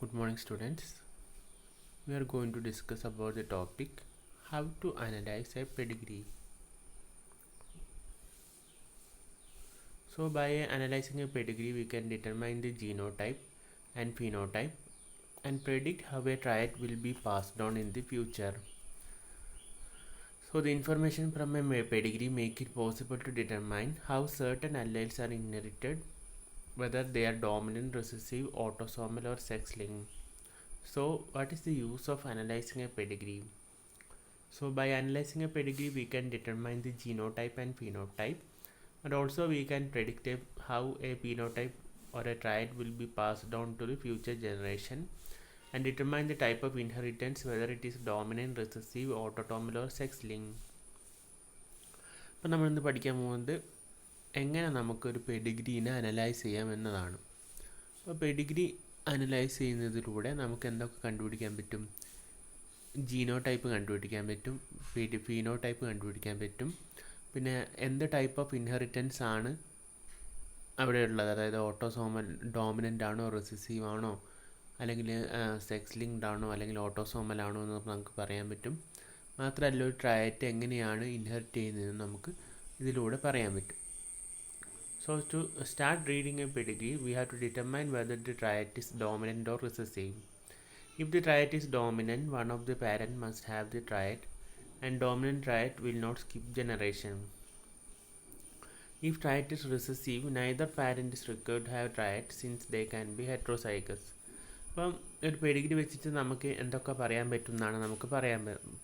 Good morning, students. We are going to discuss about the topic how to analyze a pedigree. So, by analyzing a pedigree, we can determine the genotype and phenotype and predict how a trait will be passed on in the future. So, the information from a pedigree make it possible to determine how certain alleles are inherited, whether they are dominant, recessive, autosomal, or sex-linked. So, what is the use of analyzing a pedigree? So, by analyzing a pedigree, we can determine the genotype and phenotype, and also we can predict how a phenotype or a trait will be passed on to the future generation, and determine the type of inheritance, whether it is dominant, recessive, autosomal, or sex-linked. അപ്പോൾ നമ്മളിന്ന് പഠിക്കാൻ പോകുന്നത് എങ്ങനെ നമുക്കൊരു പെഡിഗ്രീനെ analyse ചെയ്യാം എന്നതാണ്. അപ്പോൾ Pedigree analyse ചെയ്യുന്നതിലൂടെ നമുക്ക് എന്തൊക്കെ കണ്ടുപിടിക്കാൻ പറ്റും? ജീനോടൈപ്പ് കണ്ടുപിടിക്കാൻ പറ്റും, ഫീനോടൈപ്പ് കണ്ടുപിടിക്കാൻ പറ്റും, പിന്നെ എന്ത് ടൈപ്പ് ഓഫ് ഇൻഹെറിറ്റൻസ് ആണ് അവിടെ ഉള്ളത്, അതായത് ഓട്ടോസോമൽ ഡോമിനൻ്റ് ആണോ, റെസസീവ് ആണോ, അല്ലെങ്കിൽ സെക്സ് ലിങ്ക്ഡ് ആണോ, അല്ലെങ്കിൽ ഓട്ടോസോമൽ ആണോ എന്ന് നമുക്ക് പറയാൻ പറ്റും. മാത്രമല്ല ഒരു ട്രയറ്റ് എങ്ങനെയാണ് ഇൻഹെറിറ്റ് ചെയ്യുന്നതെന്ന് നമുക്ക് ഇതിലൂടെ പറയാൻ പറ്റും. So to start reading a pedigree, we have to determine whether the trait is dominant or recessive. If the trait is dominant, one of the parent must have the trait, and dominant trait will not skip generation. If trait is recessive, neither parent is required to have trait since they can be heterozygous. അപ്പം ഒരു Pedigree വെച്ചിട്ട് നമുക്ക് എന്തൊക്കെ പറയാൻ പറ്റും എന്നാണ് നമുക്ക്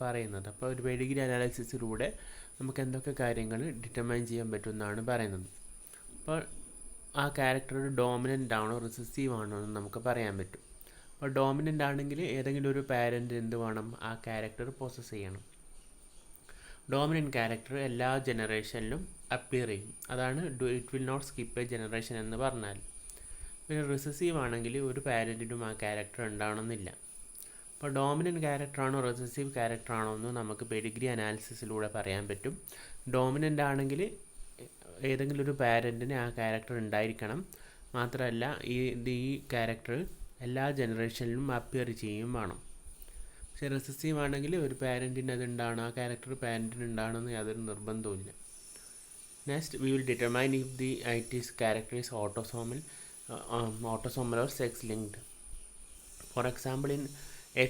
പറയുന്നത്. അപ്പോൾ ഒരു പെഡിഗ്രി അനാലിസിസിലൂടെ നമുക്ക് എന്തൊക്കെ കാര്യങ്ങൾ ഡിറ്റർമൈൻ ചെയ്യാൻ പറ്റും എന്നാണ് പറയുന്നത്. അപ്പോൾ ആ ക്യാരക്ടർ ഡോമിനൻ്റ് ആണോ റിസസീവ് ആണോ എന്ന് നമുക്ക് പറയാൻ പറ്റും. അപ്പോൾ ഡോമിനൻ്റ് ആണെങ്കിൽ ഏതെങ്കിലും ഒരു പാരൻ്റ് എന്ത് വേണം, ആ ക്യാരക്ടർ പോസസ് ചെയ്യണം. ഡോമിനൻ്റ് ക്യാരക്ടർ എല്ലാ ജനറേഷനിലും അപ്പിയർ ചെയ്യും, അതാണ് it will not skip a generation എന്ന് പറഞ്ഞാൽ. പിന്നെ റിസസീവ് ആണെങ്കിൽ ഒരു പാരൻറ്റിനും ആ ക്യാരക്ടർ ഉണ്ടാവണമെന്നില്ല. അപ്പോൾ ഡോമിനൻ്റ് ക്യാരക്ടറാണോ റിസസീവ് ക്യാരക്ടറാണോ എന്ന് നമുക്ക് പെഡിഗ്രി അനാലിസിസിലൂടെ പറയാൻ പറ്റും. ഡോമിനൻ്റ് ആണെങ്കിൽ ഏതെങ്കിലും ഒരു പാരൻറ്റിന് ആ ക്യാരക്ടർ ഉണ്ടായിരിക്കണം, മാത്രമല്ല ഈ ക്യാരക്ടർ എല്ലാ ജനറേഷനിലും അപ്പിയർ ചെയ്യും വേണം. പക്ഷേ റിസസീവ് ആണെങ്കിൽ ഒരു പാരൻറ്റിന് അത് ഉണ്ടാവണം, ആ ക്യാരക്ടർ പാരൻറ്റിന് ഉണ്ടാവണമെന്ന് യാതൊരു നിർബന്ധവുമില്ല. Next we will determine if the character is autosomal or sex-linked. For example, in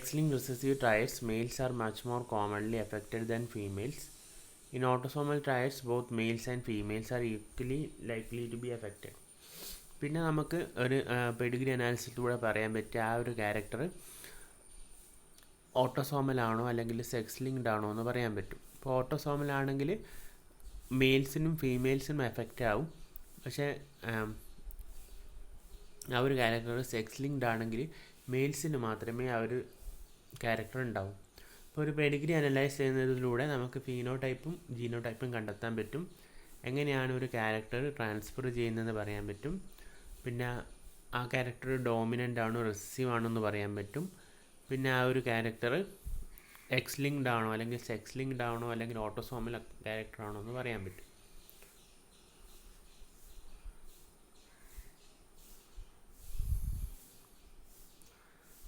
X-linked recessive traits, males are much more commonly affected than females. In autosomal traits, both males and females are equally likely to be affected. പിന്നെ നമുക്ക് ഒരു Pedigree അനാലിസിസിലൂടെ പറയാൻ പറ്റിയ ആ ഒരു character autosomal ആണോ അല്ലെങ്കിൽ sex linked ആണോ എന്ന് പറയാൻ പറ്റും. ഇപ്പോൾ ഓട്ടോസോമൽ ആണെങ്കിൽ മെയിൽസിനും ഫീമെയിൽസിനും എഫക്റ്റ് ആവും, പക്ഷേ ആ ഒരു ക്യാരക്ടർ സെക്സ് ലിങ്ക്ഡ് ആണെങ്കിൽ മെയിൽസിന് മാത്രമേ ആ ഒരു ക്യാരക്ടർ ഉണ്ടാവും. അപ്പോൾ ഒരു പെഡിഗ്രി അനലൈസ് ചെയ്യുന്നതിലൂടെ നമുക്ക് ഫീനോടൈപ്പും ജീനോടൈപ്പും കണ്ടെത്താൻ പറ്റും, എങ്ങനെയാണ് ഒരു ക്യാരക്ടർ ട്രാൻസ്ഫർ ചെയ്യുന്നതെന്ന് പറയാൻ പറ്റും, പിന്നെ ആ ക്യാരക്ടർ ഡോമിനൻ്റ് ആണോ റിസസീവ് ആണോ എന്ന് പറയാൻ പറ്റും, പിന്നെ ആ ഒരു ക്യാരക്ടർ എക്സ് ലിങ്ക്ഡ് ആണോ അല്ലെങ്കിൽ സെക്സ് ലിങ്ക്ഡ് ആണോ അല്ലെങ്കിൽ ഓട്ടോസോമൽ ക്യാരക്ടർ ആണോ എന്ന് പറയാൻ പറ്റും.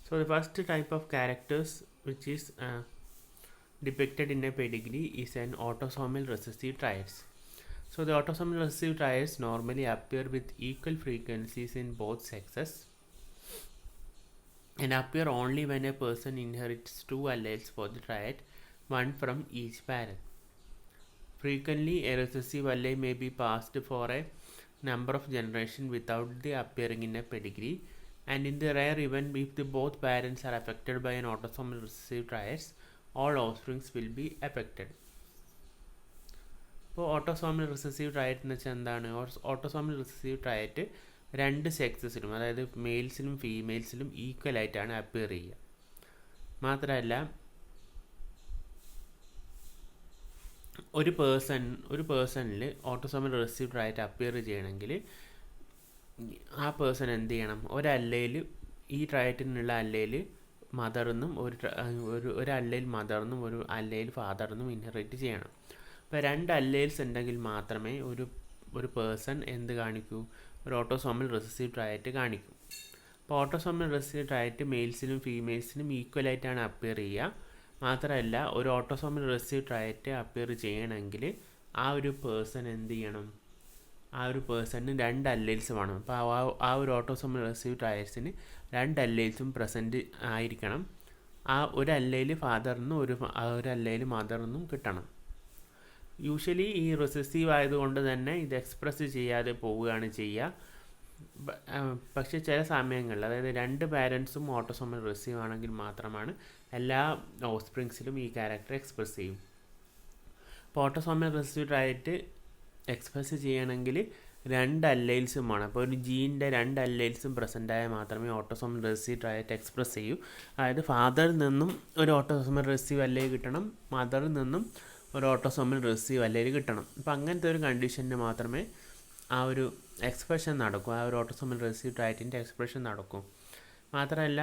So the first type of characters which is depicted in a pedigree is an autosomal recessive traits. So the autosomal recessive traits normally appear with equal frequencies in both sexes and appear only when a person inherits two alleles for the trait, one from each parent. Frequently, a recessive allele may be passed for a number of generations without the appearing in a pedigree. And in the rare event, if both parents are affected by an autosomal recessive traits, all offsprings will be affected. ഇപ്പോൾ autosomal recessive ട്രയറ്റ് എന്ന് വെച്ചാൽ എന്താണ്? Autosomal recessive ട്രയറ്റ് രണ്ട് സെക്സസിലും, അതായത് മെയിൽസിലും ഫീമെയിൽസിലും ഈക്വലായിട്ടാണ് appear ചെയ്യുക. മാത്രമല്ല ഒരു പേഴ്സണിൽ autosomal recessive ട്രയറ്റ് appear ചെയ്യണമെങ്കിൽ ആ പേഴ്സൺ എന്ത് ചെയ്യണം, ഒരല്ലയിൽ ഈ ട്രയറ്റിനുള്ള അല്ലയിൽ മദറിന്നും ഒരു അല്ലയിൽ മദറിനും ഒരു അല്ലയിൽ ഫാദറിനും ഇൻഹെറിറ്റ് ചെയ്യണം. അപ്പോൾ രണ്ട് അല്ലയിൽസ് ഉണ്ടെങ്കിൽ മാത്രമേ ഒരു പേഴ്സൺ എന്ത് കാണിക്കൂ, ഒരു ഓട്ടോസോമൽ റിസസീവ് ട്രയറ്റ് കാണിക്കും. ഇപ്പോൾ ഓട്ടോസോമൽ റിസസീവ് ട്രയറ്റ് മെയിൽസിനും ഫീമെയിൽസിനും ഈക്വലായിട്ടാണ് അപ്പിയർ ചെയ്യുക. മാത്രമല്ല ഒരു ഓട്ടോസോമൽ റിസസീവ് ട്രയറ്റ് അപ്പിയർ ചെയ്യണമെങ്കിൽ ആ ഒരു പേഴ്സൺ എന്ത് ചെയ്യണം, ആ ഒരു പേഴ്സണിന് 2 അല്ലേൽസ് വേണം. അപ്പോൾ ആ ഒരു ഓട്ടോസോമൽ റിസസീവ് ട്രയറ്റ്സിന് 2 അല്ലേൽസും പ്രസൻറ്റ് ആയിരിക്കണം. ആ ഒരു അല്ലേൽ ഫാദറിനും ഒരു അല്ലേൽ മദറിനും കിട്ടണം. യൂഷ്വലി ഈ റിസസീവ് ആയതുകൊണ്ട് തന്നെ ഇത് എക്സ്പ്രസ് ചെയ്യാതെ പോവുകയാണ് ചെയ്യുക. പക്ഷേ ചില സമയങ്ങളിൽ, അതായത് 2 പാരൻസും ഓട്ടോസോമൽ റിസസീവ് ആണെങ്കിൽ മാത്രമാണ് എല്ലാ ഓഫ്സ്പ്രിങ്സിലും ഈ ക്യാരക്ടർ എക്സ്പ്രസ് ചെയ്യും. അപ്പോൾ ഓട്ടോസോമൽ റിസസീവ് ട്രയറ്റ് എക്സ്പ്രസ് ചെയ്യണമെങ്കിൽ 2 അല്ലേൽസും വേണം. അപ്പോൾ ഒരു ജീനിൻ്റെ 2 അല്ലേൽസും പ്രസൻ്റ് ആയാൽ മാത്രമേ ഓട്ടോസോമൽ റിസസീവ് ട്രയറ്റ് എക്സ്പ്രസ് ചെയ്യൂ. അതായത് ഫാദറിൽ നിന്നും ഒരു ഓട്ടോസോമൽ റിസസീവ് അല്ലേൽ കിട്ടണം, മദറിൽ നിന്നും ഒരു ഓട്ടോസോമൽ റിസസീവ് അല്ലേൽ കിട്ടണം. അപ്പോൾ അങ്ങനത്തെ ഒരു കണ്ടീഷന് മാത്രമേ ആ ഒരു എക്സ്പ്രഷൻ നടക്കും, ആ ഒരു ഓട്ടോസോമൽ റിസസീവ് ട്രയറ്റിൻ്റെ എക്സ്പ്രഷൻ നടക്കും. മാത്രമല്ല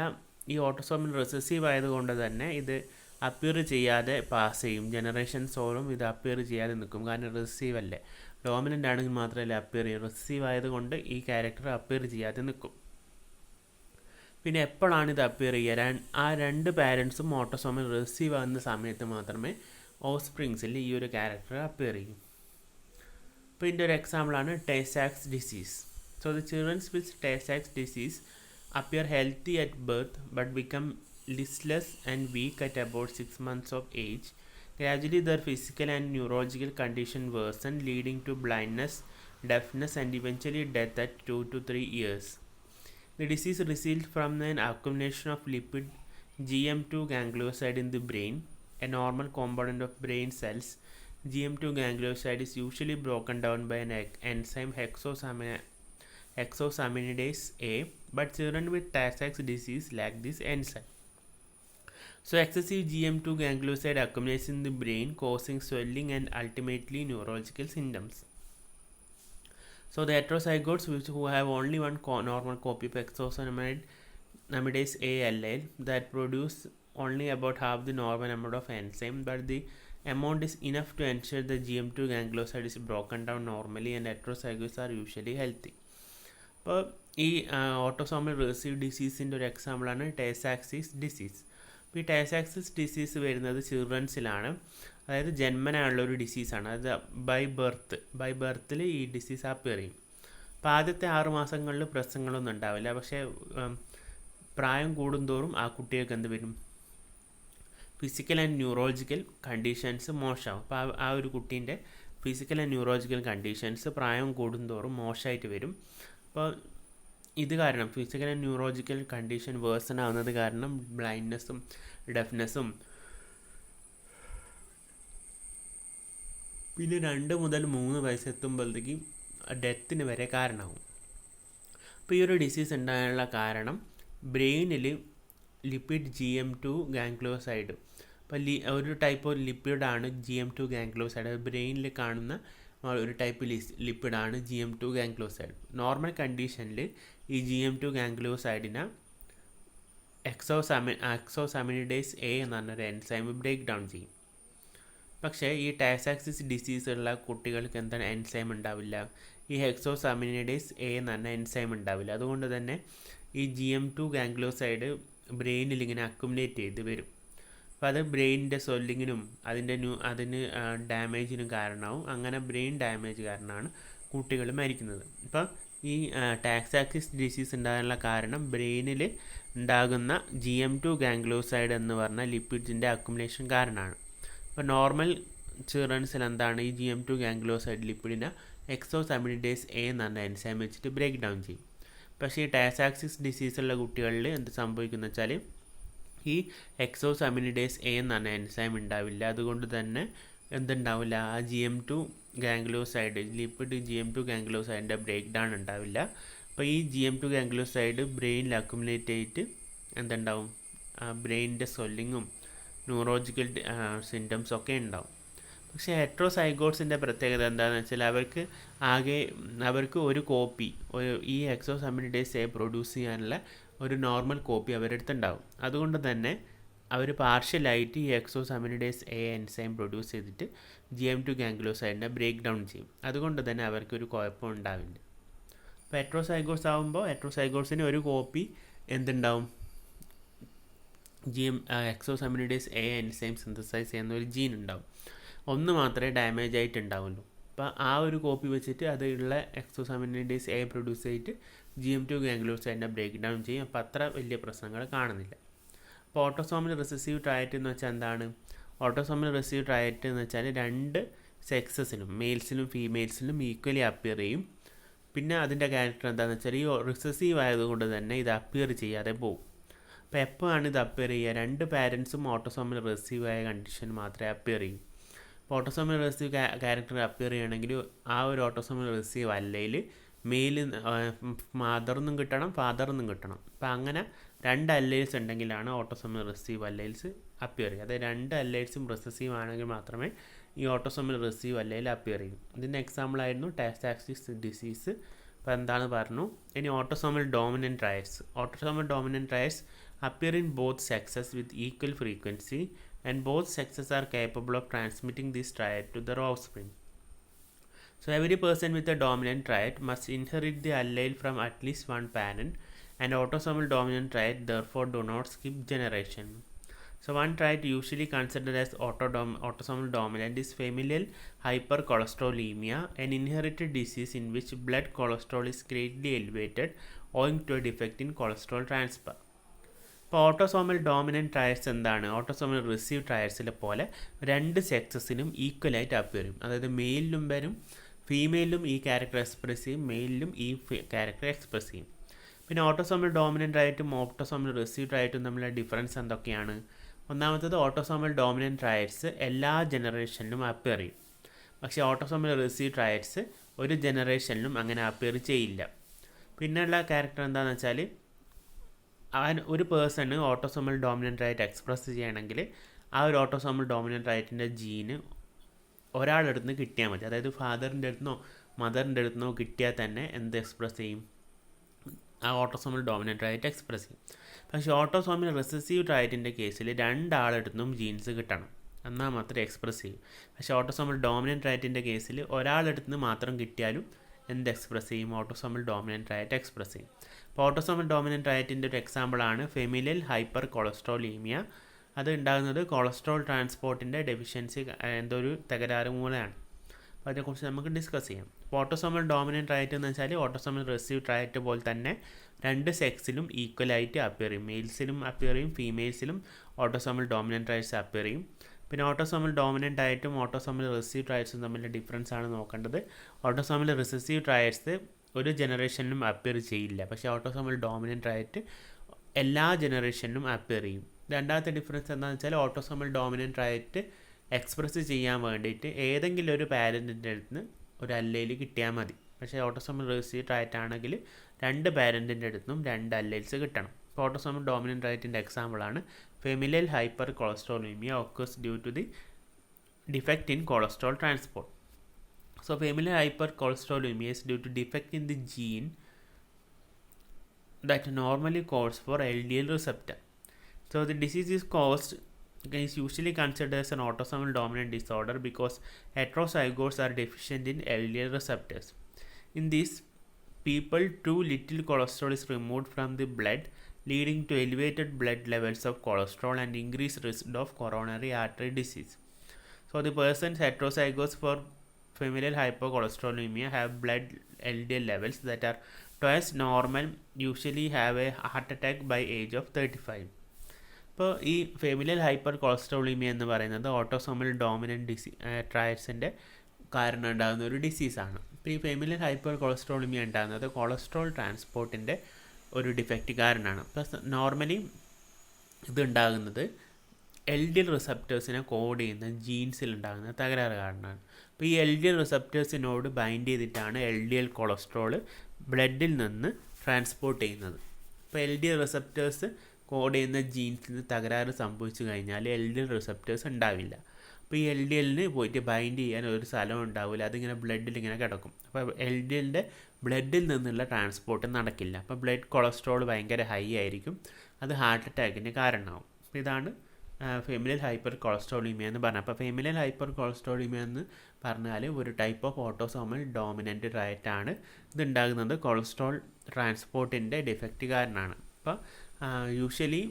ഈ ഓട്ടോസോമൽ റിസസീവ് ആയതുകൊണ്ട് തന്നെ ഇത് അപ്പിയർ ചെയ്യാതെ പാസ് ചെയ്യും. ജനറേഷൻസോളം ഇത് അപ്പിയർ ചെയ്യാതെ നിൽക്കും. കാരണം റിസസീവ് അല്ലേ, ഡോമിനൻ്റ് ആണെങ്കിൽ മാത്രമല്ല അപ്പിയർ ചെയ്യും. റിസസീവ് ആയതുകൊണ്ട് ഈ ക്യാരക്ടർ അപ്പിയർ ചെയ്യാതെ നിൽക്കും. പിന്നെ എപ്പോഴാണ് ഇത് അപ്പിയർ ചെയ്യുക? ആ 2 പാരൻസും ഓട്ടോസോമൽ റിസസീവ് ആകുന്ന സമയത്ത് മാത്രമേ ഓഫ്സ്പ്രിങ്സിൽ ഈ ഒരു ക്യാരക്ടർ അപ്പിയർ ചെയ്യും. ഇപ്പോൾ ഇതിൻ്റെ ഒരു എക്സാമ്പിളാണ് Tay Sachs disease. So the childrens with Tay Sachs disease appear healthy at birth but become listless and weak at about 6 months of age. Gradually their physical and neurological condition worsen, leading to blindness, deafness and eventually death at 2 to 3 years. The disease results from an accumulation of lipid GM2 ganglioside in the brain, a normal component of brain cells. GM2 ganglioside is usually broken down by an enzyme hexosaminidase A, but children with Tay-Sachs disease lack this enzyme. So excessive GM2 ganglioside accumulates in the brain, causing swelling and ultimately neurological symptoms. So the heterozygotes who have only one normal copy of hexosaminidase A allele that produce only about half the normal amount of enzyme, but the amount is enough to ensure the GM2 ganglioside is broken down normally, and heterozygotes are usually healthy. അപ്പോൾ ഈ autosomal recessive ഡിസീസിൻ്റെ ഒരു എക്സാമ്പിളാണ് Tay Sachs disease. അപ്പോൾ ഈ ടേ-സാക്സ് disease വരുന്നത് ചിൽഡ്രൻസിലാണ്. അതായത് ജന്മനായുള്ളൊരു ഡിസീസാണ്. അത് by ബർത്തിൽ ഈ ഡിസീസ് അപ്പിയർ ചെയ്യും. അപ്പോൾ ആദ്യത്തെ 6 മാസങ്ങളിൽ പ്രശ്നങ്ങളൊന്നും ഉണ്ടാവില്ല. പക്ഷേ പ്രായം കൂടുന്തോറും ആ കുട്ടികൾക്ക് എന്ത് വരും? ഫിസിക്കൽ ആൻഡ് ന്യൂറോളജിക്കൽ കണ്ടീഷൻസ് മോശമാവും. അപ്പോൾ ആ ഒരു കുട്ടീൻ്റെ ഫിസിക്കൽ ആൻഡ് ന്യൂറോളജിക്കൽ കണ്ടീഷൻസ് പ്രായം കൂടുന്തോറും മോശമായിട്ട് വരും. അപ്പോൾ ഇത് കാരണം physical and neurological condition version ആവുന്നത് കാരണം ബ്ലൈൻഡ്നെസ്സും ഡെഫ്നെസ്സും പിന്നെ 2 മുതൽ 3 വയസ്സെത്തുമ്പോഴത്തേക്കും ഡെത്തിന് വരെ കാരണമാവും. അപ്പോൾ ഈ ഒരു ഡിസീസ് ഉണ്ടാകാനുള്ള കാരണം ബ്രെയിനിൽ ലിപ്പിഡ് GM2 ഗാംഗ്ലിയോസൈഡ്, അപ്പോൾ ഒരു ടൈപ്പ് ഓഫ് ലിപ്പിഡാണ് GM2 ഗാംഗ്ലിയോസൈഡ്. ബ്രെയിനിൽ കാണുന്ന ഒരു ടൈപ്പ് ലിപ്പിഡാണ് GM2 ഗാംഗ്ലിയോസൈഡ്. നോർമൽ കണ്ടീഷനിൽ ഈ GM2 ഗാംഗ്ലിയോസൈഡിനെ ഹെക്സോസാമിനിഡേസ് A എന്ന് പറഞ്ഞൊരു എൻസൈം ബ്രേക്ക് ഡൗൺ ചെയ്യും. പക്ഷേ ഈ ടേ-സാക്സ് ഡിസീസ് ഉള്ള കുട്ടികൾക്ക് എന്താണ് എൻസൈം ഉണ്ടാവില്ല, ഈ ഹെക്സോസാമിനിഡേസ് A എന്ന് പറഞ്ഞ എൻസൈം ഉണ്ടാവില്ല. അതുകൊണ്ട് തന്നെ ഈ GM2 ഗാംഗ്ലിയോസൈഡ് ബ്രെയിനിൽ ഇങ്ങനെ അക്യുമുലേറ്റ് ചെയ്ത് വരും. അപ്പോൾ അത് ബ്രെയിനിൻ്റെ സ്വെല്ലിങ്ങിനും അതിന് ഡാമേജിനും കാരണമാവും. അങ്ങനെ ബ്രെയിൻ ഡാമേജ് കാരണമാണ് കുട്ടികൾ മരിക്കുന്നത്. ഇപ്പം ഈ ടേ-സാക്സ് ഡിസീസ് ഉണ്ടാകാനുള്ള കാരണം ബ്രെയിനിൽ ഉണ്ടാകുന്ന GM2 ഗാംഗ്ലിയോസൈഡ് എന്ന് പറഞ്ഞ ലിപ്പിഡ്സിൻ്റെ അക്യുമുലേഷൻ കാരണമാണ്. അപ്പോൾ നോർമൽ ചിൽഡ്രൻസിൽ എന്താണ് ഈ GM2 ഗാംഗ്ലിയോസൈഡ് ലിപ്പിഡിനെ ഹെക്സോസാമിനിഡേസ് A എന്ന് പറഞ്ഞ എൻസൈം വെച്ചിട്ട് ബ്രേക്ക് ഡൗൺ ചെയ്യും. പക്ഷേ ഈ ടേ-സാക്സ് ഡിസീസുള്ള കുട്ടികളിൽ എന്ത് സംഭവിക്കുന്ന വെച്ചാൽ ഈ ഹെക്സോസാമിനിഡേസ് A എന്ന് പറഞ്ഞ എൻസൈം ഉണ്ടാവില്ല. അതുകൊണ്ട് തന്നെ എന്തുണ്ടാവില്ല, ആ GM2 ഗാംഗ്ലിയോസൈഡ് ലിപ്പിഡ് GM2 ഗാംഗ്ലിയോസൈഡിൻ്റെ ബ്രേക്ക് ഡൗൺ ഉണ്ടാവില്ല. അപ്പോൾ ഈ GM2 ഗാംഗ്ലിയോസൈഡ് ബ്രെയിനിൽ അക്യുമുലേറ്റ് ചെയ്തിട്ട് എന്തുണ്ടാവും, ബ്രെയിനിൻ്റെ സ്വെല്ലിങ്ങും ന്യൂറോളജിക്കൽ സിംറ്റംസ് ഒക്കെ ഉണ്ടാവും. പക്ഷേ ഹെട്രോസൈഗോട്സിൻ്റെ പ്രത്യേകത എന്താണെന്ന് വെച്ചാൽ അവർക്ക് ഒരു കോപ്പി ഈ ഹെക്സോസാമിനിഡേസ് A പ്രൊഡ്യൂസ് ചെയ്യാനുള്ള ഒരു നോർമൽ കോപ്പി അവരുടെ അടുത്തുണ്ടാവും. അതുകൊണ്ട് തന്നെ അവർ പാർഷ്യലായിട്ട് ഈ ഹെക്സോസാമിനിഡേസ് A എൻസൈം പ്രൊഡ്യൂസ് ചെയ്തിട്ട് GM2 ഗാംഗ്ലിയോസൈഡിനെ ബ്രേക്ക് ഡൗൺ ചെയ്യും. അതുകൊണ്ട് തന്നെ അവർക്കൊരു കുഴപ്പം ഉണ്ടാവില്ല. അപ്പോൾ ഹെട്രോസൈഗോട്സ് ആകുമ്പോൾ ഹെട്രോസൈഗോട്സിന് ഒരു കോപ്പി എന്തുണ്ടാവും, എക്സോസാമിനേഡേസ് എ എൻസൈം സിന്തസൈസ് ചെയ്യുന്ന ഒരു ജീൻ ഉണ്ടാവും. ഒന്ന് മാത്രമേ ഡാമേജ് ആയിട്ടുണ്ടാവുള്ളൂ. അപ്പോൾ ആ ഒരു കോപ്പി വെച്ചിട്ട് അതുള്ള എക്സോസാമിനേഡേസ് എ പ്രൊഡ്യൂസ് ചെയ്തിട്ട് GM2 ഗാംഗ്ലിയോസൈഡിനെ ബ്രേക്ക് ഡൗൺ ചെയ്യും. അപ്പോൾ അത്ര വലിയ പ്രശ്നങ്ങൾ കാണുന്നില്ല. അപ്പോൾ ഓട്ടോസോമൽ റിസസീവ് ട്രയറ്റ് എന്ന് വെച്ചാൽ എന്താണ്? ഓട്ടോസോമൽ റിസസീവ് ട്രയറ്റ് എന്ന് വെച്ചാൽ രണ്ട് സെക്സസിനും, മെയിൽസിലും ഫീമെയിൽസിലും ഈക്വലി അപ്പിയർ ചെയ്യും. പിന്നെ അതിൻ്റെ ക്യാരക്ടർ എന്താണെന്ന് വെച്ചാൽ ഈ റിസസീവ് ആയതുകൊണ്ട് തന്നെ ഇത് അപ്പിയർ ചെയ്യാതെ പോകും. അപ്പോൾ എപ്പോഴാണ് ഇത് അപ്പിയർ ചെയ്യുക? രണ്ട് പാരൻസും ഓട്ടോസോമൽ റിസസീവ് ആയ കണ്ടീഷൻ മാത്രമേ അപ്പിയർ ചെയ്യൂ. അപ്പോൾ ഓട്ടോസോമൽ റിസസീവ് ക്യാരക്ടർ അപ്പിയർ ചെയ്യണമെങ്കിൽ ആ ഒരു ഓട്ടോസോമൽ റിസസീവ് അല്ലെങ്കിൽ മെയിൽ മദർന്നും കിട്ടണം, ഫാദർന്നും കിട്ടണം. അപ്പോൾ അങ്ങനെ രണ്ട് അല്ലൈൽസ് ഉണ്ടെങ്കിലാണ് ഓട്ടോസോമൽ റിസസീവ് അല്ലൈൽസ് അപ്പിയർ ചെയ്യുക. അതായത് രണ്ട് അല്ലൈൽസും റിസസീവ് ആണെങ്കിൽ മാത്രമേ ഈ ഓട്ടോസോമൽ റിസസീവ് അല്ലൈൽ അപ്പിയർ ചെയ്യും. ഇതിൻ്റെ എക്സാമ്പിളായിരുന്നു ടാസ്റ്റാക്സിസ് ഡിസീസ്. അപ്പോൾ എന്താണ് പറഞ്ഞു? ഇനി autosomal dominant traits. Autosomal dominant traits appear in both sexes with equal frequency, and both sexes are capable of transmitting this trait to their offspring. So every person with a dominant trait must inherit the allele from at least one parent, and autosomal dominant trait therefore do not skip generation. So one trait usually considered as autosomal dominant is familial hypercholesterolemia, an inherited disease in which blood cholesterol is greatly elevated owing to a defect in cholesterol transfer. ഇപ്പോൾ autosomal dominant ട്രയറ്റ്സ് എന്താണ്? Autosomal receive ട്രയറ്റ്സിലെ പോലെ രണ്ട് സെക്സസിനും ഈക്വലായിട്ട് appear ചെയ്യും. അതായത് മെയിലിലും വരും, ഫീമെയിലും ഈ character express ചെയ്യും, മെയിലിലും ഈ ക്യാരക്ടർ എക്സ്പ്രസ് ചെയ്യും. പിന്നെ ഓട്ടോസോമൽ ഡോമിനൻറ്റ് ട്രയറ്റും ഓട്ടോസോമൽ റിസീവ് ട്രയറ്റും തമ്മിലുള്ള ഡിഫറൻസ് എന്തൊക്കെയാണ്? ഒന്നാമത്തത് ഓട്ടോസോമൽ ഡോമിനൻറ്റ് ട്രയറ്റ്സ് എല്ലാ ജനറേഷനിലും അപ്പിയർ ചെയ്യും. പക്ഷേ ഓട്ടോസോമൽ റിസീവ് ട്രയറ്റ്സ് ഒരു ജനറേഷനിലും അങ്ങനെ അപ്പിയർ ചെയ്യില്ല. പിന്നെയുള്ള ക്യാരക്ടർ എന്താണെന്ന് വെച്ചാൽ ഒരു പേഴ്സണ് ഓട്ടോസോമൽ ഡോമിനൻറ്റ് ട്രയറ്റ് എക്സ്പ്രസ് ചെയ്യണമെങ്കിൽ ആ ഒരു ഓട്ടോസോമൽ ഡോമിനൻറ്റ് ട്രയറ്റിൻ്റെ ജീന് ഒരാളുടെ അടുത്ത് നിന്ന് കിട്ടിയാൽ മതി. അതായത് ഫാദറിൻ്റെ അടുത്തുനിന്നോ മദറിൻ്റെ അടുത്തുനിന്നോ കിട്ടിയാൽ തന്നെ എന്ത് എക്സ്പ്രസ് ചെയ്യും? ആ ഓട്ടോസോമൽ ഡോമിനൻറ്റ് ട്രയറ്റ് എക്സ്പ്രസ് ചെയ്യും. പക്ഷേ ഓട്ടോസോമൽ റിസസീവ് ട്രയറ്റിൻ്റെ കേസിൽ രണ്ടാളെടുത്തും ജീൻസ് കിട്ടണം, എന്നാൽ മാത്രമേ എക്സ്പ്രസ് ചെയ്യും. പക്ഷേ ഓട്ടോസോമൽ ഡോമിനൻറ്റ് ട്രയറ്റിൻ്റെ കേസിൽ ഒരാളെടുത്ത് നിന്ന് മാത്രം കിട്ടിയാലും എന്ത് എക്സ്പ്രസ് ചെയ്യും? ഓട്ടോസോമൽ ഡോമിനൻറ്റ് ട്രയറ്റ് എക്സ്പ്രസ് ചെയ്യും. അപ്പോൾ ഓട്ടോസോമൽ ഡോമിനൻറ്റ് ട്രയറ്റിൻ്റെ ഒരു എക്സാമ്പിളാണ് ഫെമിലിയൽ ഹൈപ്പർ കൊളസ്ട്രോളീമിയ. അത് ഉണ്ടാകുന്നത് കൊളസ്ട്രോൾ ട്രാൻസ്പോർട്ടിൻ്റെ ഡെഫിഷ്യൻസി എന്തോ ഒരു തകരാറ് മൂലമാണ്. അപ്പോൾ അതിനെക്കുറിച്ച് നമുക്ക് ഡിസ്കസ് ചെയ്യാം. അപ്പോൾ ഓട്ടോസോമൽ ഡോമിനൻറ്റ് ട്രയറ്റ് എന്ന് വെച്ചാൽ ഓട്ടോസോമൽ റിസീവ് ട്രയറ്റ് പോലെ തന്നെ രണ്ട് സെക്സിലും ഈക്വലായിട്ട് അപ്പിയർ ചെയ്യും. മെയിൽസിലും അപ്പിയർ ചെയ്യും, ഫീമെയിൽസിലും ഓട്ടോസോമൽ ഡോമിനൻറ്റ് ട്രയറ്റ്സ് അപ്പിയർ ചെയ്യും. പിന്നെ ഓട്ടോസോമൽ ഡോമിനൻ്റ് ആയിട്ടും ഓട്ടോസോമൽ റിസീവ് ട്രയറ്റ്സും തമ്മിലുള്ള ഡിഫറൻസ് ആണ് നോക്കേണ്ടത്. ഓട്ടോസോമൽ റിസസീവ് ട്രയറ്റ്സ് ഒരു ജനറേഷനിലും അപ്പിയർ ചെയ്യില്ല, പക്ഷേ ഓട്ടോസോമൽ ഡോമിനൻറ്റ് ട്രയറ്റ് എല്ലാ ജനറേഷനിലും അപ്പിയർ ചെയ്യും. രണ്ടാമത്തെ ഡിഫറൻസ് എന്താണെന്ന് വെച്ചാൽ ഓട്ടോസോമൽ ഡോമിനൻറ്റ് ട്രയറ്റ് എക്സ്പ്രസ് ചെയ്യാൻ വേണ്ടിയിട്ട് ഏതെങ്കിലും ഒരു പാരൻറ്റിൻ്റെ അടുത്ത് നിന്ന് ഒരു അല്ലയിൽ കിട്ടിയാൽ മതി. പക്ഷേ ഓട്ടോസോമൽ റിസീവ് ട്രയറ്റ് ആണെങ്കിൽ രണ്ട് പാരൻറ്റിൻ്റെ അടുത്തും രണ്ട് അല്ലൈൽസ് കിട്ടണം. ഇപ്പോൾ ഓട്ടോസോമൽ ഡോമിനൻറ്റ് ട്രയറ്റിൻ്റെ എക്സാമ്പിളാണ് familial hyper cholesterolaemia occurs due to the defect in cholesterol transport. So familial hypercholesterolemia is due to defect in the gene that normally codes for LDL receptor. So the disease is usually considered as an autosomal dominant disorder because heterozygotes are deficient in LDL receptors. In these people, too little cholesterol is removed from the blood, leading to elevated blood levels of cholesterol and increased risk of coronary artery disease. So the persons heterozygous for familial hypercholesterolemia have blood LDL levels that are twice normal, usually have a heart attack by age of 35. ഇപ്പോൾ ഈ familial hyper cholesterolaemia എന്ന് പറയുന്നത് autosomal dominant ട്രയറ്റ്സിൻ്റെ കാരണം ഉണ്ടാകുന്ന ഒരു ഡിസീസാണ്. ഇപ്പോൾ ഈ familial hyper cholesterolaemia ഉണ്ടാകുന്നത് കൊളസ്ട്രോൾ ട്രാൻസ്പോർട്ടിൻ്റെ ഒരു ഡിഫക്റ്റ് കാരണമാണ്. പ്ലസ് നോർമലി ഇതുണ്ടാകുന്നത് LDL റിസപ്റ്റേഴ്സിനെ കോഡ് ചെയ്യുന്ന ജീൻസിൽ ഉണ്ടാകുന്ന തകരാറ് കാരണമാണ്. അപ്പോൾ ഈ LDL റിസപ്റ്റേഴ്സിനോട് ബൈൻഡ് ചെയ്തിട്ടാണ് LDL കൊളസ്ട്രോൾ ബ്ലഡിൽ നിന്ന് ട്രാൻസ്പോർട്ട് ചെയ്യുന്നത്. അപ്പോൾ LDL റിസപ്റ്റേഴ്സ് കോഡ് ചെയ്യുന്ന ജീൻസിന് തകരാറ് സംഭവിച്ചു കഴിഞ്ഞാൽ LDL റിസപ്റ്റേഴ്സ് ഉണ്ടാവില്ല. അപ്പോൾ ഈ LDLന് പോയിട്ട് ബൈൻഡ് ചെയ്യാൻ ഒരു സ്ഥലം ഉണ്ടാവില്ല, അതിങ്ങനെ ബ്ലഡിൽ ഇങ്ങനെ കിടക്കും. അപ്പോൾ LDLൻ്റെ ബ്ലഡിൽ നിന്നുള്ള ട്രാൻസ്പോർട്ട് നടക്കില്ല. അപ്പോൾ ബ്ലഡ് കൊളസ്ട്രോൾ ഭയങ്കര ഹൈ ആയിരിക്കും, അത് ഹാർട്ട് അറ്റാക്കിന് കാരണമാവും. അപ്പോൾ ഇതാണ് ഫെമിലിയൽ ഹൈപ്പർ കൊളസ്ട്രോളീമിയ എന്ന് പറഞ്ഞത്. അപ്പോൾ ഫെമിലിയൽ ഹൈപ്പർ കൊളസ്ട്രോളീമിയ എന്ന് പറഞ്ഞാൽ ഒരു ടൈപ്പ് ഓഫ് ഓട്ടോസോമൽ ഡോമിനൻറ്റ് ട്രയറ്റാണ്. ഇതുണ്ടാകുന്നത് കൊളസ്ട്രോൾ ട്രാൻസ്പോർട്ടിൻ്റെ ഡിഫക്റ്റ് കാരണമാണ്. അപ്പോൾ യൂഷ്വലി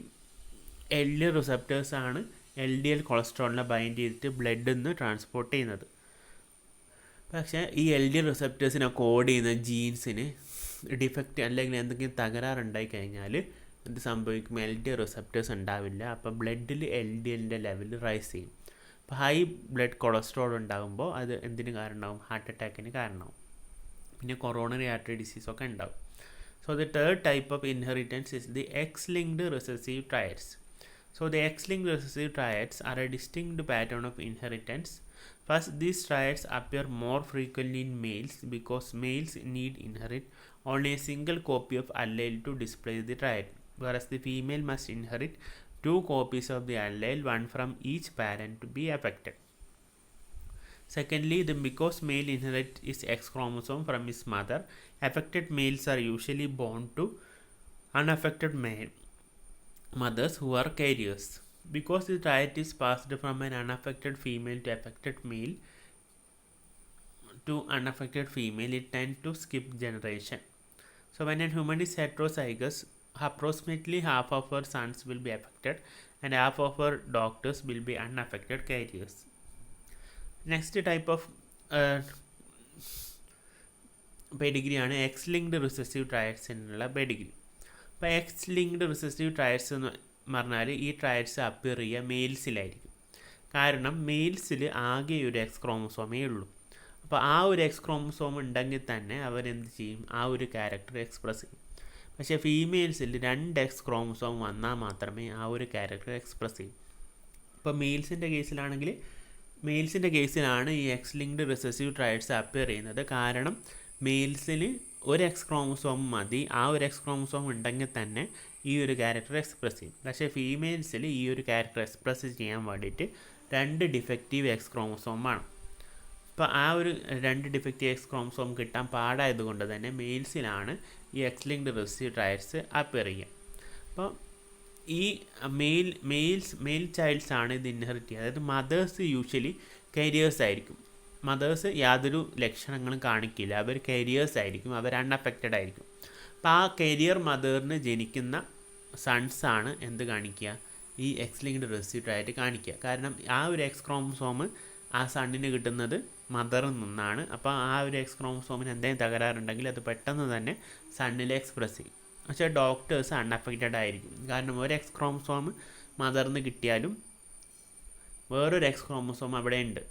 എൽ ഡി എൽ റിസപ്റ്റേഴ്സാണ് എൽ ഡി എൽ കൊളസ്ട്രോളിനെ ബൈൻഡ് ചെയ്തിട്ട് ബ്ലഡിൽ നിന്ന് ട്രാൻസ്പോർട്ട് ചെയ്യുന്നത്. പക്ഷേ ഈ എൽ ഡി എൽ റിസപ്റ്റേഴ്സിനെ കോഡ് ചെയ്യുന്ന ജീൻസിന് ഡിഫക്റ്റ് അല്ലെങ്കിൽ എന്തെങ്കിലും തകരാറുണ്ടായി കഴിഞ്ഞാൽ എന്ത് സംഭവിക്കും? എൽ ഡി എൽ റിസപ്റ്റേഴ്സ് ഉണ്ടാവില്ല. അപ്പോൾ ബ്ലഡിൽ എൽ ഡി എല്ലിൻ്റെ ലെവൽ റൈസ് ചെയ്യും. അപ്പോൾ ഹൈ ബ്ലഡ് കൊളസ്ട്രോൾ ഉണ്ടാകുമ്പോൾ അത് എന്തിന് കാരണമാവും? ഹാർട്ട് അറ്റാക്കിന് കാരണമാവും. പിന്നെ കൊറോണറി ആർട്ടറി ഡിസീസൊക്കെ ഉണ്ടാവും. So the third type of inheritance is the X linked recessive traits. So the X-linked recessive triads are a distinct pattern of inheritance. First, these triads appear more frequently in males because males need inherit only a single copy of allele to display the triad, whereas the female must inherit 2 copies of the allele, one from each parent, to be affected. Secondly, because male inherit his X chromosome from his mother, affected males are usually born to unaffected mothers who are carriers. Because the triad is passed from an unaffected female to affected male to unaffected female, it tends to skip generation. So when a human is heterozygous, approximately half of her sons will be affected and half of her daughters will be unaffected carriers. Next type of pedigree ആണ് X linked recessive ട്രയഡ്സിനുള്ള Pedigree. അപ്പോൾ X linked recessive ട്രയഡ്സ് എന്ന് പറഞ്ഞാൽ ഈ ട്രയഡ്സ് appear ചെയ്യുക മെയിൽസിലായിരിക്കും. കാരണം മെയിൽസിൽ ആകെ ഒരു X ക്രോമസോമേ ഉള്ളൂ. അപ്പോൾ ആ ഒരു എക്സ് ക്രോമസോം ഉണ്ടെങ്കിൽ തന്നെ അവരെന്ത് ചെയ്യും? ആ ഒരു ക്യാരക്ടർ എക്സ്പ്രസ് ചെയ്യും. പക്ഷേ ഫീമെയിൽസിൽ 2 എക്സ് ക്രോമസോം വന്നാൽ മാത്രമേ ആ ഒരു ക്യാരക്ടർ എക്സ്പ്രസ് ചെയ്യൂ. ഇപ്പോൾ മെയിൽസിൻ്റെ കേസിലാണ് ഈ എക്സ് ലിങ്ക്ഡ് റിസസീവ് ട്രയഡ്സ് അപ്പിയർ ചെയ്യുന്നത്. കാരണം മെയിൽസിന് ഒരു എക്സ് ക്രോമസോം മതി. ആ ഒരു എക്സ് ക്രോമസോം ഉണ്ടെങ്കിൽ തന്നെ ഈ ഒരു ക്യാരക്ടർ എക്സ്പ്രസ് ചെയ്യും. പക്ഷേ ഫീമെയിൽസിൽ ഈ ഒരു ക്യാരക്ടർ എക്സ്പ്രസ് ചെയ്യാൻ വേണ്ടിയിട്ട് 2 ഡിഫക്റ്റീവ് എക്സ് ക്രോമസോം വേണം. അപ്പോൾ ആ ഒരു 2 ഡിഫക്റ്റീവ് എക്സ് ക്രോമസോം കിട്ടാൻ പാടായതുകൊണ്ട് തന്നെ മെയിൽസിലാണ് ഈ എക്സ് ലിങ്ക്ഡ് റിസസീവ് ട്രയഡ്സ് അപ്പിയർ ചെയ്യുക. അപ്പോൾ ഈ മെയിൽ ചൈൽഡ്സ് ആണ് ഇത് ഇൻഹെറിറ്റ് ചെയ്യുക. അതായത് മദേഴ്സ് യൂഷ്വലി കരിയേഴ്സ് ആയിരിക്കും. മദേഴ്സ് യാതൊരു ലക്ഷണങ്ങളും കാണിക്കില്ല. അവർ കരിയേഴ്സ് ആയിരിക്കും. അവർ അൺഅഫക്റ്റഡ് ആയിരിക്കും. അപ്പോൾ ആ കരിയർ മദറിന് ജനിക്കുന്ന സൺസാണ് എന്ത് കാണിക്കുക? ഈ എക്സ് ലിങ്ക്ഡ് റിസസീവ് ട്രയഡ് കാണിക്കുക. കാരണം ആ ഒരു എക്സ് ക്രോമസോം ആ സണ്ണിന് കിട്ടുന്നത് മദറിൽ നിന്നാണ്. അപ്പോൾ ആ ഒരു എക്സ് ക്രോമസോമിന് എന്തെങ്കിലും തകരാറുണ്ടെങ്കിൽ അത് പെട്ടെന്ന് തന്നെ സണ്ണിൽ എക്സ്പ്രസ് ചെയ്യും. പക്ഷേ ഡോക്ടേഴ്സ് അൺഅഫക്റ്റഡ് ആയിരിക്കും. കാരണം ഒരു എക്സ് ക്രോമസോം മദറിന് കിട്ടിയാലും വേറൊരു എക്സ് ക്രോമസോം അവിടെ ഉണ്ട്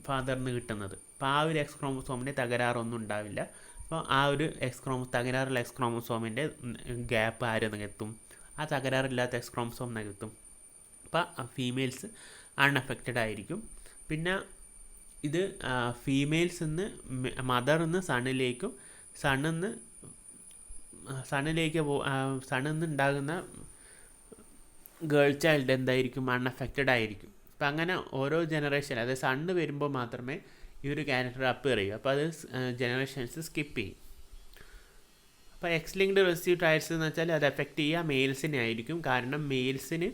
ഫാദറിന് കിട്ടുന്നത്. അപ്പോൾ ആ ഒരു എക്സ് ക്രോമസോമിൻ്റെ തകരാറൊന്നും ഉണ്ടാവില്ല. അപ്പോൾ ആ ഒരു തകരാറുള്ള എക്സ് ക്രോമസോമിൻ്റെ ഗ്യാപ്പ് ആര് നികത്തും? ആ തകരാറില്ലാത്ത എക്സ് ക്രോമസോം നികത്തും. അപ്പോൾ ഫീമെയിൽസ് അൺഅഫക്റ്റഡ് ആയിരിക്കും. പിന്നെ ഇത് ഫീമെയിൽസിൽ നിന്ന് മദറിൽ നിന്ന് സണ്ണിലേക്കും സണ്ണിൽ നിന്ന് ഉണ്ടാകുന്ന ഗേൾ ചൈൽഡ് എന്തായിരിക്കും? അൺഅഫക്റ്റഡ് ആയിരിക്കും. അപ്പം അങ്ങനെ ഓരോ ജനറേഷൻ, അതായത് സണ്ണ് വരുമ്പോൾ മാത്രമേ ഈ ഒരു ക്യാരക്ടർ അപ്പിയർ ചെയ്യും. അപ്പോൾ അത് ജനറേഷൻസ് സ്കിപ്പ് ചെയ്യും. അപ്പോൾ എക്സ് ലിങ്ക്ഡ് റിസസീവ് ട്രയഡ്സ് എന്ന് വെച്ചാൽ അത് എഫക്റ്റ് ചെയ്യുക മെയിൽസിനെ ആയിരിക്കും. കാരണം മെയിൽസിന്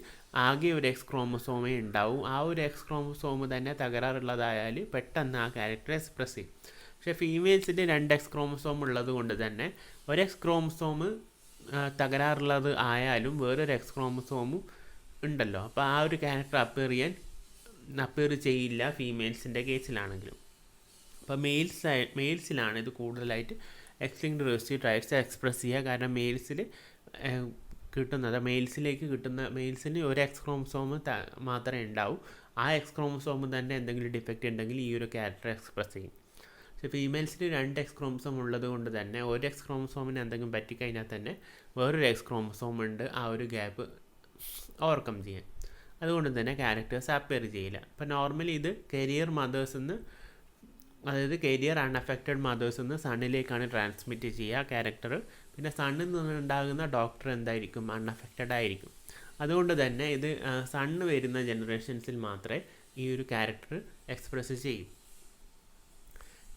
ആകെ ഒരു എക്സ് ക്രോമസോമേ ഉണ്ടാവും. ആ ഒരു എക്സ് ക്രോമസോം തന്നെ തകരാറുള്ളതായാൽ പെട്ടെന്ന് ആ ക്യാരക്ടർ എക്സ്പ്രസ് ചെയ്യും. പക്ഷേ ഫീമെയിൽസിൻ്റെ 2 എക്സ് ക്രോമസോം ഉള്ളത് കൊണ്ട് തന്നെ ഒരു എക്സ് ക്രോമസോം തകരാറുള്ളത് ആയാലും വേറൊരു എക്സ് ക്രോമസോമും ഉണ്ടല്ലോ. അപ്പോൾ ആ ഒരു ക്യാരക്ടർ അപ്പിയർ ചെയ്യില്ല ഫീമെയിൽസിൻ്റെ കേസിലാണെങ്കിലും. അപ്പോൾ മെയിൽസിലാണ് ഇത് കൂടുതലായിട്ട് എക്സ് ലിങ്ക്ഡ് റിസസീവ് ട്രയഡ്സ് എക്സ്പ്രസ് ചെയ്യുക. കാരണം മെയിൽസിന് ഒരു എക്സ് ക്രോമസോം മാത്രമേ ഉണ്ടാവൂ. ആ എക്സ് ക്രോമസോം തന്നെ എന്തെങ്കിലും ഡിഫക്റ്റ് ഉണ്ടെങ്കിൽ ഈ ഒരു ക്യാരക്ടർ എക്സ്പ്രസ് ചെയ്യും. പക്ഷേ ഫീമെയിൽസിന് 2 എക്സ് ക്രോമസോം ഉള്ളത് കൊണ്ട് തന്നെ ഒരു എക്സ് ക്രോമസോമിന് എന്തെങ്കിലും പറ്റിക്കഴിഞ്ഞാൽ തന്നെ വേറൊരു എക്സ് ക്രോമസോം ഉണ്ട് ആ ഒരു ഗ്യാപ്പ് ഓവർകം ചെയ്യാൻ. അതുകൊണ്ട് തന്നെ ക്യാരക്ടേഴ്സ് അപ്പിയർ ചെയ്യില്ല. അപ്പോൾ നോർമലി ഇത് കരിയർ അൺഅഫക്റ്റഡ് മദേഴ്സിൽ നിന്ന് സണ്ണിലേക്കാണ് ട്രാൻസ്മിറ്റ് ചെയ്യുക ക്യാരക്ടർ. പിന്നെ സണ്ണിൽ നിന്നുണ്ടാകുന്ന ഡോക്ടർ എന്തായിരിക്കും? അൺഅഫക്റ്റഡ് ആയിരിക്കും. അതുകൊണ്ട് തന്നെ ഇത് സണ്ണ് വരുന്ന ജനറേഷൻസിൽ മാത്രമേ ഈ ഒരു ക്യാരക്ടർ എക്സ്പ്രസ് ചെയ്യൂ.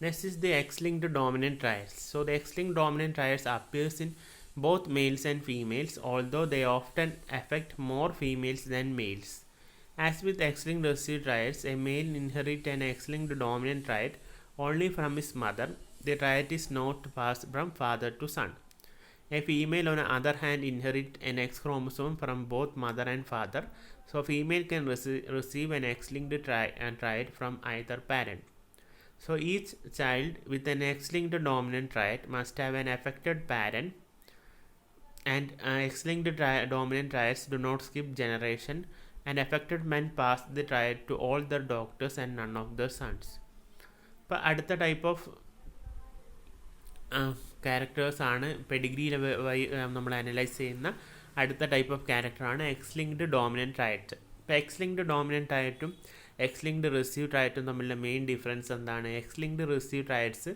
Next is the X-linked dominant triads. So the X-linked dominant triads appears in both males and females, although they often affect more females than males. As with X-linked recessive triads, a male inherits an X-linked dominant triad only from his mother. The triad is not passed from father to son. A female, on the other hand, inherits an X chromosome from both mother and father. So, female can receive an X-linked trait from either parent. So, each child with an X-linked dominant trait must have an affected parent, and X-linked dominant traits do not skip generation, and affected men pass the trait to all their daughters and none of their sons. ഇപ്പോൾ അടുത്ത type of ക്യാരക്ടേഴ്സാണ് പെഡിഗ്രിയിൽ നമ്മൾ analyse ചെയ്യുന്ന അടുത്ത type of ക്യാരക്ടറാണ് X linked dominant trait. ഇപ്പോൾ X linked dominant ട്രയറ്റും X linked recessive ട്രയറ്റും തമ്മിലുള്ള മെയിൻ ഡിഫറൻസ് എന്താണ്? എക്സ് ലിങ്ക്ഡ് റിസീവ് ട്രയറ്റ്സ്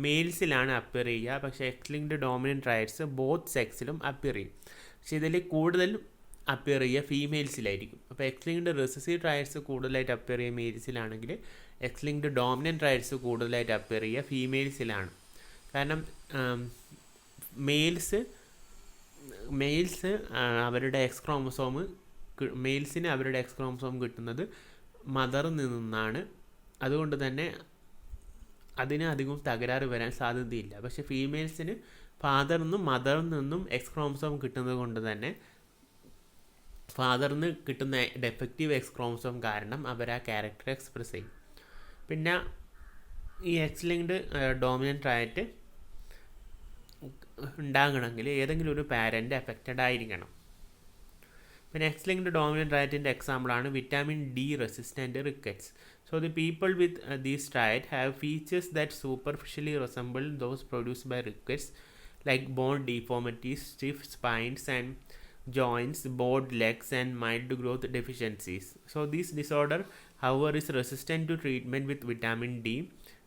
മെയിൽസിലാണ് അപ്പിയർ ചെയ്യുക, പക്ഷേ X linked dominant traits both സെക്സിലും അപ്പിയർ ചെയ്യും. പക്ഷേ ഇതിൽ കൂടുതൽ അപ്പിയർ ചെയ്യുക ഫീമെയിൽസിലായിരിക്കും. അപ്പോൾ എക്സ് ലിങ്ക്ഡ് റിസസീവ് ട്രയറ്റ്സ് കൂടുതലായിട്ട് അപ്പിയർ ചെയ്യുക മെയിൽസിലാണെങ്കിൽ എക്സ് ലിങ്ക്ഡ് ഡോമിനൻറ്റ് ട്രയറ്റ്സ് കൂടുതലായിട്ട് അപ്പിയർ ചെയ്യുക ഫീമെയിൽസിലാണ്. കാരണം മെയിൽസ് അവരുടെ എക്സ് ക്രോമസോം മെയിൽസിന് അവരുടെ എക്സ് ക്രോമസോം കിട്ടുന്നത് മദറിൽ നിന്നാണ്. അതുകൊണ്ട് തന്നെ അതിന് അധികം തകരാറ് വരാൻ സാധ്യതയില്ല. പക്ഷേ ഫീമെയിൽസിന് ഫാദറിൽ നിന്നും മദറിൽ നിന്നും എക്സ് ക്രോമസോം കിട്ടുന്നത് കൊണ്ട് തന്നെ ഫാദറിന് കിട്ടുന്ന ഡെഫക്റ്റീവ് എക്സ് ക്രോമസോം കാരണം അവർ ആ ക്യാരക്ടർ എക്സ്പ്രസ് ചെയ്യും. പിന്നെ ഈ എക്സ് ലിങ്ക്ഡ് ഡോമിനൻറ്റ് ട്രയറ്റ് ഉണ്ടാകണമെങ്കിൽ ഏതെങ്കിലും ഒരു പാരൻ്റ് എഫക്റ്റഡ് ആയിരിക്കണം. പിന്നെ എക്സ് ലിങ്ക്ഡ് ഡോമിനൻറ്റ് ട്രയറ്റിൻ്റെ എക്സാമ്പിളാണ് vitamin D resistant rickets. So the people with this trait have features that superficially resemble those produced by rickets, like bone deformities, stiff spines and joints, bowed legs, and mild growth deficiencies. So this disorder, however, is resistant to treatment with vitamin D,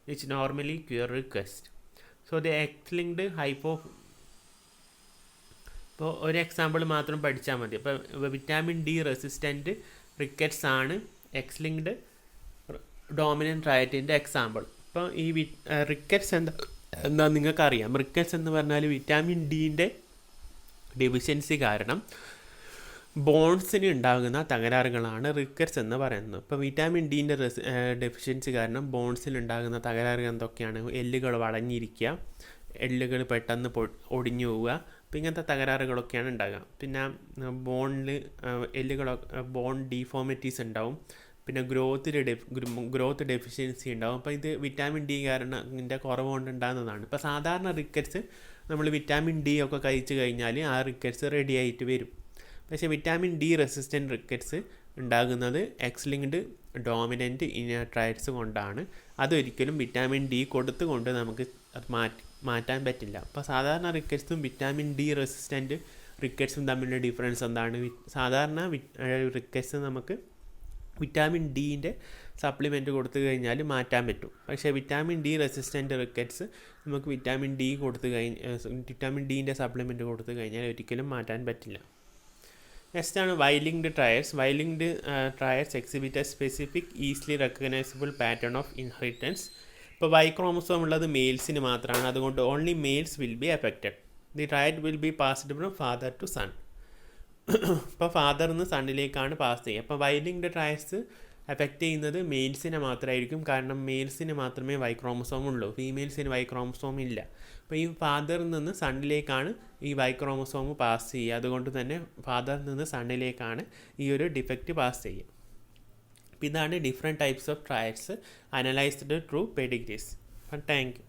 which normally cure rickets. So the X-linked ഇപ്പോൾ ഒരു example മാത്രം പഠിച്ചാൽ മതി. ഇപ്പോൾ vitamin D resistant rickets ആണ് X linked dominant ട്രയറ്റിൻ്റെ example. ഇപ്പോൾ ഈ rickets എന്താ നിങ്ങൾക്കറിയാം. റിക്കറ്റ്സ് എന്ന് പറഞ്ഞാൽ വിറ്റാമിൻ ഡീൻ്റെ ഡെഫിഷ്യൻസി കാരണം ബോൺസിന് ഉണ്ടാകുന്ന തകരാറുകളാണ് റിക്കറ്റ്സ് എന്ന് പറയുന്നത്. ഇപ്പോൾ വിറ്റാമിൻ ഡീൻ്റെ ഡെഫിഷ്യൻസി കാരണം ബോൺസിൽ ഉണ്ടാകുന്ന തകരാറുകൾ എന്തൊക്കെയാണ്? എല്ലുകൾ വളഞ്ഞിരിക്കുക, എല്ലുകൾ പെട്ടെന്ന് ഒടിഞ്ഞു പോവുക, അപ്പോൾ ഇങ്ങനത്തെ തകരാറുകളൊക്കെയാണ് ഉണ്ടാകുക. പിന്നെ ബോണിൽ ബോൺ ഡീഫോമിറ്റീസ് ഉണ്ടാവും. പിന്നെ ഗ്രോത്ത് ഡെഫിഷ്യൻസി ഉണ്ടാവും. അപ്പോൾ ഇത് വിറ്റാമിൻ ഡി കാരണം ഇതിൻ്റെ കുറവ് കൊണ്ട് ഉണ്ടാകുന്നതാണ്. ഇപ്പോൾ സാധാരണ റിക്കറ്റ്സ് നമ്മൾ വിറ്റാമിൻ ഡി ഒക്കെ കഴിച്ച് കഴിഞ്ഞാൽ ആ റിക്കറ്റ്സ് റെഡി ആയിട്ട് വരും. പക്ഷേ വിറ്റാമിൻ ഡി റെസിസ്റ്റൻറ്റ് റിക്കറ്റ്സ് ഉണ്ടാകുന്നത് എക്സ് ലിങ്ക്ഡ് ഡോമിനൻറ്റ് ട്രയറ്റ്സ് കൊണ്ടാണ്. അതൊരിക്കലും വിറ്റാമിൻ ഡി കൊടുത്തുകൊണ്ട് നമുക്ക് മാറ്റാൻ പറ്റില്ല. അപ്പോൾ സാധാരണ റിക്കറ്റ്സും വിറ്റാമിൻ ഡി റെസിസ്റ്റൻറ്റ് റിക്കറ്റ്സും തമ്മിലുള്ള ഡിഫറൻസ് എന്താണ്? സാധാരണ റിക്കറ്റ്സ് നമുക്ക് വിറ്റാമിൻ ഡീൻ്റെ സപ്ലിമെൻറ്റ് കൊടുത്തു കഴിഞ്ഞാൽ മാറ്റാൻ പറ്റും. പക്ഷേ വിറ്റാമിൻ ഡി റെസിസ്റ്റൻറ്റ് റിക്കറ്റ്സ് നമുക്ക് വിറ്റാമിൻ ഡീൻ്റെ സപ്ലിമെൻറ്റ് കൊടുത്തു കഴിഞ്ഞാൽ ഒരിക്കലും മാറ്റാൻ പറ്റില്ല. നെക്സ്റ്റ് ആണ് Y linked traits. Y linked traits exhibit a specific easily recognisable pattern of inheritance. ഇപ്പോൾ വൈ ക്രോമസോം ഉള്ളത് മെയിൽസിന് മാത്രമാണ്. അതുകൊണ്ട് only males will be affected. The trait will be passed from father to son. ഇപ്പോൾ ഫാദറിൽ നിന്ന് സണ്ണിലേക്കാണ് പാസ് ചെയ്യുക. അപ്പോൾ വൈലിങ്ക്ഡ് ട്രയറ്റ്സ് എഫക്റ്റ് ചെയ്യുന്നത് മെയിൽസിനെ മാത്രമായിരിക്കും. കാരണം മെയിൽസിന് മാത്രമേ വൈ ക്രോമസോം ഉള്ളൂ, ഫീമെയിൽസിന് വൈ ക്രോമസോം ഇല്ല. അപ്പോൾ ഈ ഫാദറിൽ നിന്ന് സണ്ണിലേക്കാണ് ഈ വൈ ക്രോമസോം പാസ് ചെയ്യുക. അതുകൊണ്ട് തന്നെ ഫാദറിൽ നിന്ന് സണ്ണിലേക്കാണ് ഈ ഒരു ഡിഫക്റ്റ് പാസ് ചെയ്യുക. അപ്പോൾ ഇതാണ് different types of traits analysed through pedigrees. Thank U.